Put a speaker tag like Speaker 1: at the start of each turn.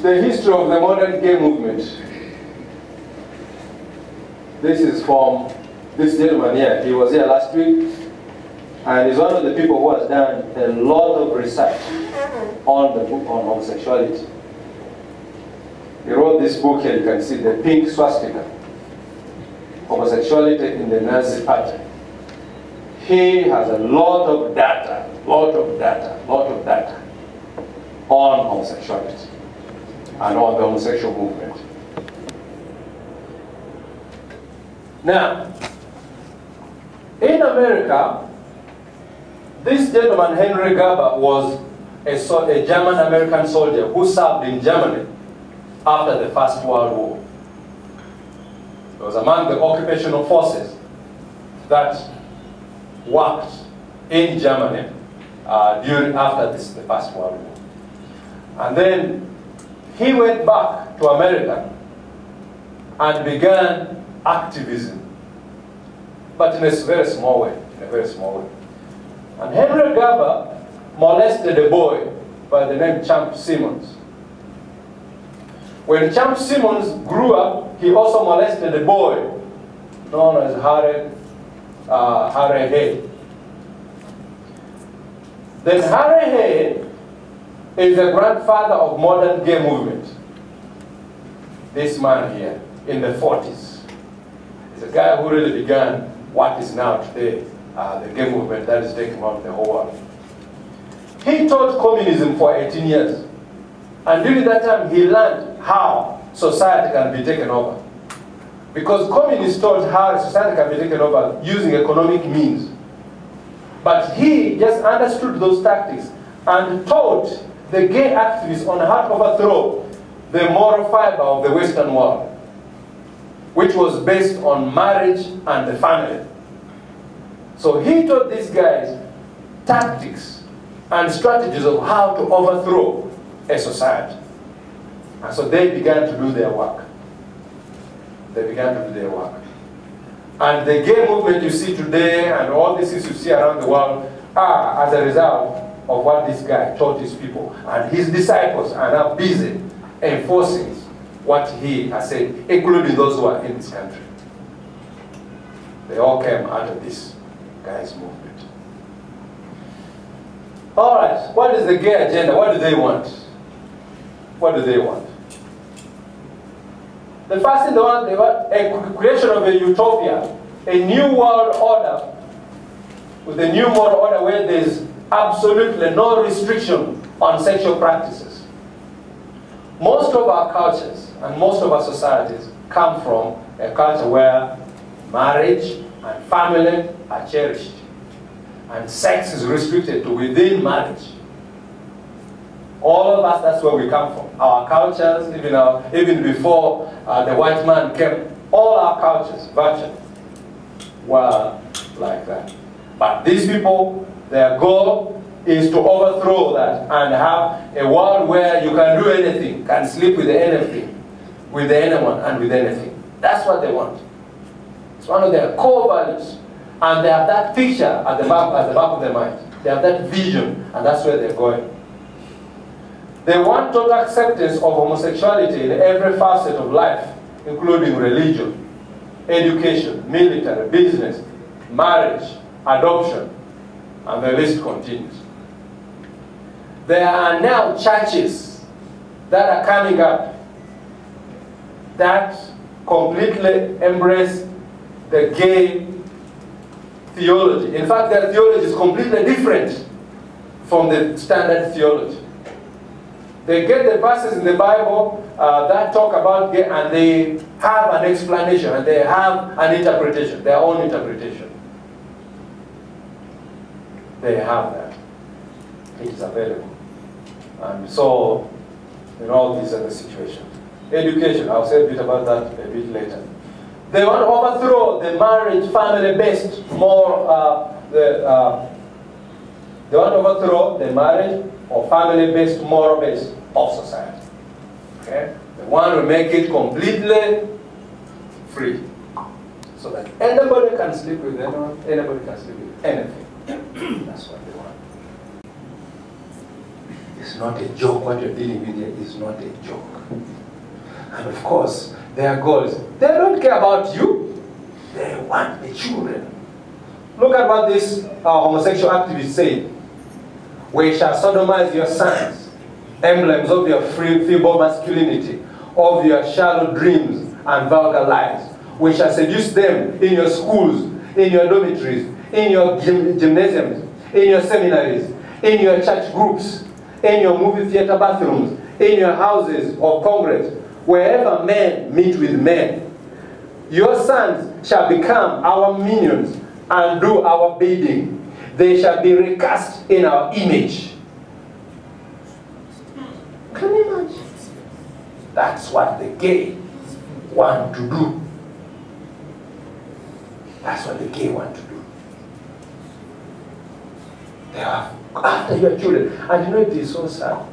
Speaker 1: the history of the modern gay movement. This is from this gentleman here. He was here last week, and he's one of the people who has done a lot of research on the book on homosexuality. He wrote this book here, you can see the pink swastika, Homosexuality in the Nazi Party. He has a lot of data on homosexuality and on the homosexual movement. Now, in America, this gentleman, Henry Garber, was a German-American soldier who served in Germany after the First World War. He was among the occupational forces that worked in Germany after the First World War. And then he went back to America and began activism, but in a very small way, And Henry Garber molested a boy by the name Champ Simmons. When Champ Simmons grew up, he also molested a boy known as Harry Hay. Then Harry Hay is the grandfather of modern gay movement. This man here, in the 40s. He's a guy who really began what is now today the gay movement that is taking on the whole world. He taught communism for 18 years. And during that time, he learned how society can be taken over. Because communists taught how society can be taken over using economic means. But he just understood those tactics and taught the gay activists on how to overthrow the moral fiber of the Western world, which was based on marriage and the family. So he taught these guys tactics and strategies of how to overthrow a society. And so they began to do their work. And the gay movement you see today and all these things you see around the world are as a result of what this guy taught his people. And his disciples are now busy enforcing what he has said, including those who are in this country. They all came out of this guy's movement. All right, what is the gay agenda? What do they want? What do they want? The first thing they want a creation of a utopia, a new world order, with a new moral order where there is absolutely no restriction on sexual practices. Most of our cultures and most of our societies come from a culture where marriage and family are cherished, and sex is restricted to within marriage. All of us, that's where we come from. Our cultures, even before the white man came, all our cultures, virtually, were like that. But these people, their goal is to overthrow that and have a world where you can do anything, can sleep with anything, with anyone, and with anything. That's what they want. It's one of their core values. And they have that picture at the back of their mind. They have that vision, and that's where they're going. They want total acceptance of homosexuality in every facet of life, including religion, education, military, business, marriage, adoption, and the list continues. There are now churches that are coming up that completely embrace the gay theology. In fact, their theology is completely different from the standard theology. They get the verses in the Bible that talk about gay, and they have an explanation, and they have an interpretation, their own interpretation. They have that. It is available. And so, in all these other situations. Education, I'll say a bit about that a bit later. They want to overthrow the marriage, family-based, they want to overthrow the marriage or family-based, moral base of society. Okay? They want to make it completely free, so that anybody can sleep with anyone, anybody can sleep with anything. That's what they want. It's not a joke. What you're dealing with here is not a joke. And of course, their goals, they don't care about you. They want the children. Look at what this homosexual activist said. We shall sodomize your sons, emblems of your feeble masculinity, of your shallow dreams and vulgar lives. We shall seduce them in your schools, in your dormitories, in your gymnasiums, in your seminaries, in your church groups, in your movie theater bathrooms, in your houses of Congress, wherever men meet with men. Your sons shall become our minions and do our bidding. They shall be recast in our image. Can you imagine? That's what the gay want to do. That's what the gay want to do. They are after your children. And you know, it is so sad.